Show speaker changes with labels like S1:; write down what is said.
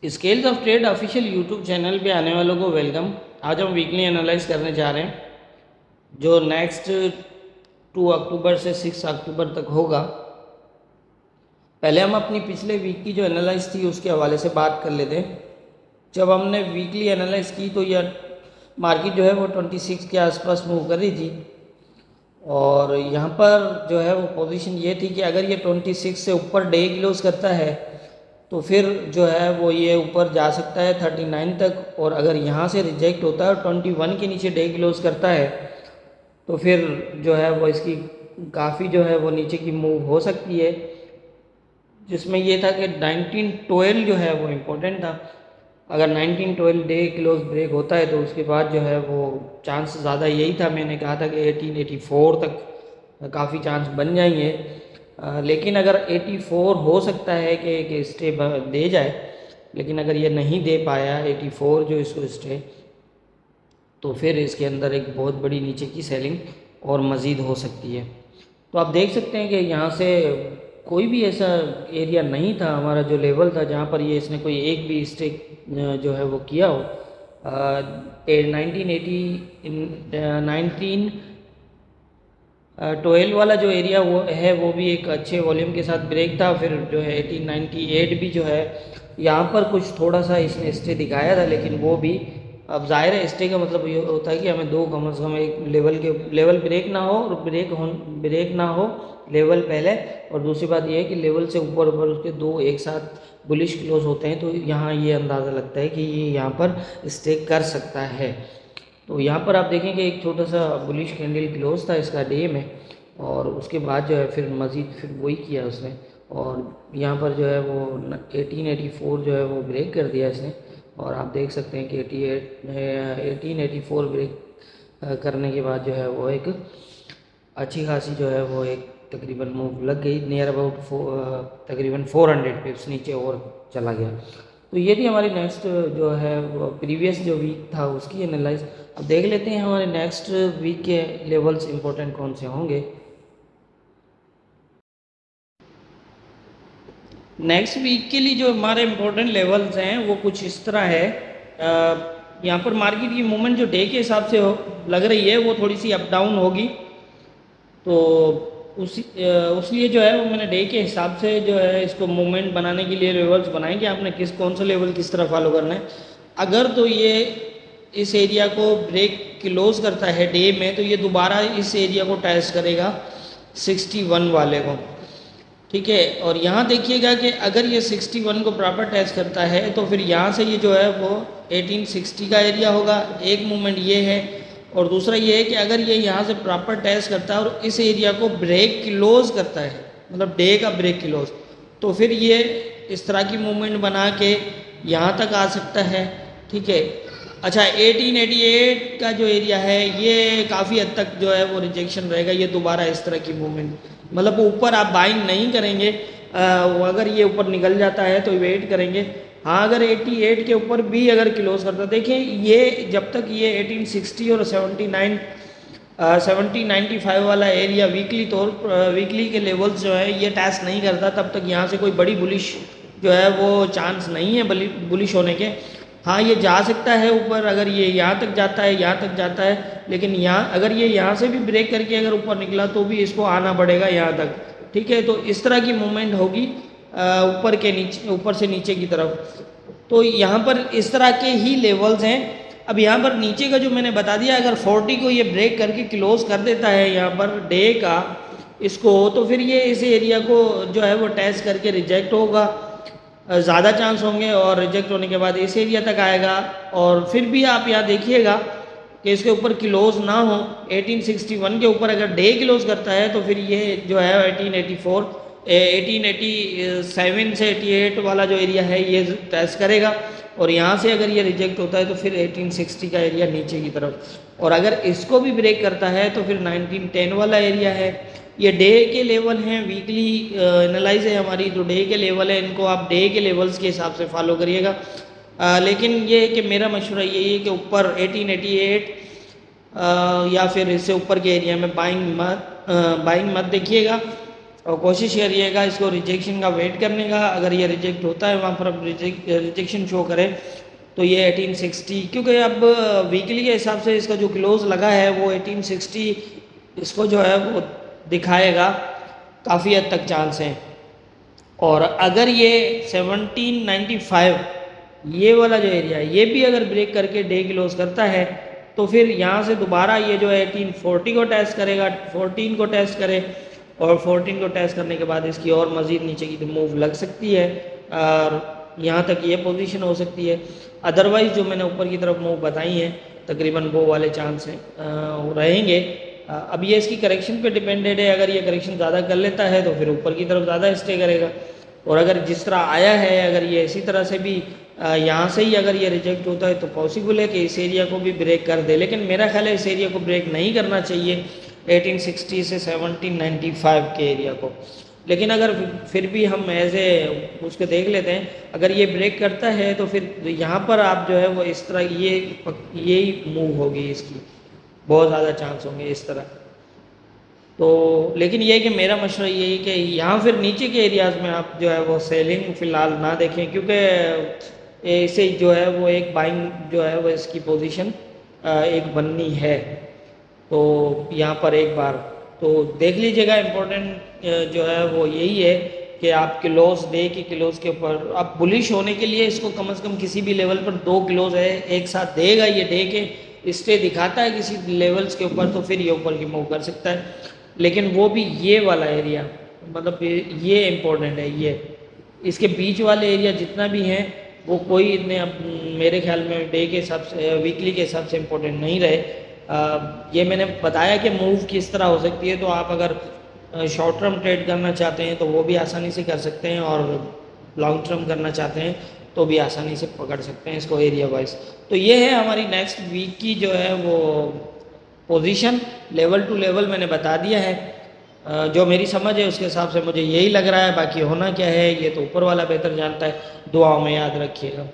S1: Scales of trade official YouTube channel पे आने वालों को वेलकम। आज हम वीकली एनालाइज करने जा रहे हैं जो नेक्स्ट 2 अक्टूबर से 6 अक्टूबर तक होगा। पहले हम अपनी पिछले वीक की जो एनालाइज थी उसके हवाले से बात कर लेते हैं। जब हमने वीकली एनालाइज की तो यह मार्केट जो है वो 26 के आसपास मूव कर रही थी और यहाँ पर जो है वो पोजीशन ये थी कि अगर ये 26 से ऊपर डे क्लोज करता है तो फिर जो है वो ये ऊपर जा सकता है 39 तक, और अगर यहाँ से रिजेक्ट होता है और 21 के नीचे डे क्लोज करता है तो फिर जो है वो इसकी काफ़ी जो है वो नीचे की मूव हो सकती है, जिसमें ये था कि 1912 जो है वो इम्पोर्टेंट था। अगर 1912 डे क्लोज ब्रेक होता है तो उसके बाद जो है वो चांस ज़्यादा यही था, मैंने कहा था कि 1884 तक काफ़ी चांस बन जाएंगे। लेकिन अगर 84 हो सकता है कि स्टे दे जाए, लेकिन अगर ये नहीं दे पाया 84 जो इसको स्टे, तो फिर इसके अंदर एक बहुत बड़ी नीचे की सेलिंग और मज़ीद हो सकती है। तो आप देख सकते हैं कि यहाँ से कोई भी ऐसा एरिया नहीं था हमारा जो लेवल था जहाँ पर ये इसने कोई एक भी स्टेक जो है वो किया हो। 1912 वाला जो एरिया वो है वो भी एक अच्छे वॉल्यूम के साथ ब्रेक था। फिर जो है 1898 भी जो है यहाँ पर कुछ थोड़ा सा इसने स्टे दिखाया था, लेकिन वो भी अब जाहिर है स्टे का मतलब ये होता है कि हमें दो कम से कम एक लेवल ब्रेक ना हो और ब्रेक ना हो लेवल पहले, और दूसरी बात ये है कि लेवल से ऊपर ऊपर उसके दो एक साथ बुलिश क्लोज होते हैं, तो यहाँ ये अंदाज़ा लगता है कि ये यहाँ पर स्टे कर सकता है। तो यहाँ पर आप देखें कि एक छोटा सा बुलिश कैंडल क्लोज था इसका डे में, और उसके बाद जो है फिर मज़ीद फिर वही किया उसने, और यहाँ पर जो है वो 1884 जो है वो ब्रेक कर दिया इसने। और आप देख सकते हैं कि 1884 ब्रेक करने के बाद जो है वो एक अच्छी खासी जो है वो एक तकरीबन मूव लग गई, नियर अबाउट तकरीबन 400 पिप्स नीचे और चला गया। तो ये थी हमारी नेक्स्ट जो है वो प्रीवियस जो वीक था उसकी एनालाइज। अब देख लेते हैं हमारे नेक्स्ट वीक के लेवल्स इंपॉर्टेंट कौन से होंगे। नेक्स्ट वीक के लिए जो हमारे इम्पोर्टेंट लेवल्स हैं वो कुछ इस तरह है। यहाँ पर मार्केट की मूवमेंट जो डे के हिसाब से लग रही है वो थोड़ी सी अप डाउन होगी, तो उस लिए जो है वो मैंने डे के हिसाब से जो है इसको मूवमेंट बनाने के लिए लेवल्स बनाए कि आपने कौन सा लेवल किस तरह फॉलो करना है। अगर तो ये इस एरिया को ब्रेक क्लोज करता है डे में तो ये दोबारा इस एरिया को टेस्ट करेगा 61 वाले को, ठीक है। और यहाँ देखिएगा कि अगर ये 61 को प्रॉपर टेस्ट करता है तो फिर यहाँ से ये जो है वो 1860 का एरिया होगा, एक मूवमेंट ये है। और दूसरा ये है कि अगर ये यहाँ से प्रॉपर टेस्ट करता है और इस एरिया को ब्रेक क्लोज करता है, मतलब डे का ब्रेक क्लोज, तो फिर ये इस तरह की मूवमेंट बना के यहाँ तक आ सकता है, ठीक है। अच्छा, 1888 का जो एरिया है ये काफ़ी हद तक जो है वो रिजेक्शन रहेगा, ये दोबारा इस तरह की मूवमेंट, मतलब ऊपर आप बाइंग नहीं करेंगे। अगर ये ऊपर निकल जाता है तो वेट करेंगे। हाँ, अगर 88 के ऊपर भी अगर क्लोज करता, देखिए ये जब तक ये 1860 और 79 1795 वाला एरिया वीकली के लेवल्स जो है ये टेस्ट नहीं करता, तब तक यहाँ से कोई बड़ी बुलिश जो है वो चांस नहीं है बुलिश होने के। हाँ, ये जा सकता है ऊपर, अगर ये यहाँ तक जाता है यहाँ तक जाता है, लेकिन यहाँ अगर ये यहाँ से भी ब्रेक करके अगर ऊपर निकला तो भी इसको आना पड़ेगा यहाँ तक, ठीक है। तो इस तरह की मूवमेंट होगी ऊपर से नीचे की तरफ। तो यहाँ पर इस तरह के ही लेवल्स हैं। अब यहाँ पर नीचे का जो मैंने बता दिया, अगर 40 को ये ब्रेक करके क्लोज कर देता है यहाँ पर डे का इसको, तो फिर ये इस एरिया को जो है वो टेस्ट करके रिजेक्ट होगा, ज़्यादा चांस होंगे, और रिजेक्ट होने के बाद इस एरिया तक आएगा। और फिर भी आप यहाँ देखिएगा कि इसके ऊपर क्लोज ना हो, 1861 के ऊपर अगर डे क्लोज करता है तो फिर ये जो है 1887 से 88 वाला जो एरिया है ये टेस्ट करेगा, और यहाँ से अगर ये रिजेक्ट होता है तो फिर 1860 का एरिया नीचे की तरफ, और अगर इसको भी ब्रेक करता है तो फिर 1910 वाला एरिया है। ये डे के लेवल हैं, वीकली एनालाइज है हमारी, जो डे के लेवल है इनको आप डे के लेवल्स के हिसाब से फॉलो करिएगा। लेकिन ये है कि मेरा मशवरा यही है कि ऊपर 1888 या फिर इससे ऊपर के एरिया में बाइंग मत देखिएगा। और कोशिश करिएगा इसको रिजेक्शन का वेट करने का। अगर ये रिजेक्ट होता है वहाँ पर अब रिजेक्शन शो करे तो ये 1860, क्योंकि अब वीकली के हिसाब से इसका जो क्लोज लगा है वो 1860 इसको जो है वो दिखाएगा, काफ़ी हद तक चांस हैं। और अगर ये 1795 ये वाला जो एरिया है ये भी अगर ब्रेक करके डे क्लोज करता है तो फिर यहाँ से दोबारा ये जो है 1840 को टेस्ट करेगा, 14 को टेस्ट करे, और 14 को टेस्ट करने के बाद इसकी और मज़ीद नीचे की तो मूव लग सकती है और यहाँ तक ये पोजीशन हो सकती है। अदरवाइज़ जो मैंने ऊपर की तरफ मूव बताई हैं तकरीबन वो वाले चांस हैं रहेंगे। अब ये इसकी करेक्शन पे डिपेंडेड है। अगर ये करेक्शन ज़्यादा कर लेता है तो फिर ऊपर की तरफ ज़्यादा स्टे करेगा, और अगर जिस तरह आया है अगर ये इसी तरह से भी यहाँ से ही अगर ये रिजेक्ट होता है तो पॉसिबल है कि इस एरिया को भी ब्रेक कर दे, लेकिन मेरा ख्याल है इस एरिया को ब्रेक नहीं करना चाहिए 1860 से 1795 के एरिया को। लेकिन अगर फिर भी हम एज ए उसको देख लेते हैं, अगर ये ब्रेक करता है तो फिर यहाँ पर आप जो है वो इस तरह यही मूव होगी इसकी, बहुत ज़्यादा चांस होंगे इस तरह। तो लेकिन ये है कि मेरा मशवरा ये है कि यहाँ फिर नीचे के एरियाज़ में आप जो है वो सेलिंग फ़िलहाल ना देखें, क्योंकि इसे जो है वो एक बाइंग जो है वो इसकी पोजीशन एक बननी है। तो यहाँ पर एक बार तो देख लीजिएगा, इम्पोर्टेंट जो है वो यही है कि आप क्लोज डे के क्लोज के ऊपर आप बुलिश होने के लिए इसको कम से कम किसी भी लेवल पर 2 क्लोज है एक साथ देगा, ये डे के स्टे दिखाता है किसी लेवल्स के ऊपर तो फिर ये ऊपर की मूव कर सकता है। लेकिन वो भी ये वाला एरिया, मतलब ये इम्पोर्टेंट है, ये इसके बीच वाले एरिया जितना भी हैं वो कोई इतने अब मेरे ख्याल में डे के हिसाब से वीकली के हिसाब से इम्पोर्टेंट नहीं रहे। ये मैंने बताया कि मूव किस तरह हो सकती है, तो आप अगर शॉर्ट टर्म ट्रेड करना चाहते हैं तो वो भी आसानी से कर सकते हैं, और लॉन्ग टर्म करना चाहते हैं तो भी आसानी से पकड़ सकते हैं इसको एरिया वाइज। तो ये है हमारी नेक्स्ट वीक की जो है वो पोजीशन, लेवल टू लेवल मैंने बता दिया है। जो मेरी समझ है उसके हिसाब से मुझे यही लग रहा है, बाकी होना क्या है ये तो ऊपर वाला बेहतर जानता है। दुआओं में याद रखिएगा।